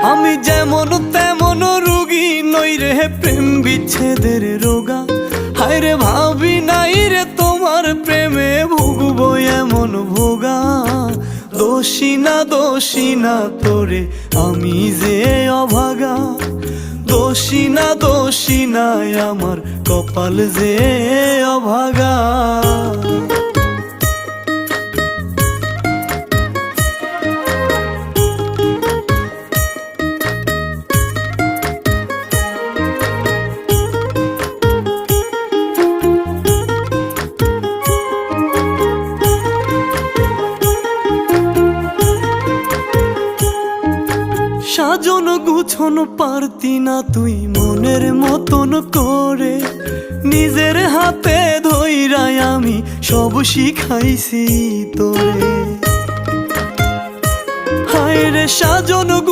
আমি যেমন তেমন রোগী নই রে প্রেম বিচ্ছেদের রোগা। হায় রে ভাবি নাই রে তোমার প্রেমে ভুগবো এমন ভোগা। দোষী না তোরে আমি যে অভাগা। দোষী না আমার কপাল যে অভাগা। সাজন গুছন পারতি না তুই মনের মতন করে। নিজের হাতে ধইরাই আমি সব শিখাইছি তোরে। হায় রে সাজন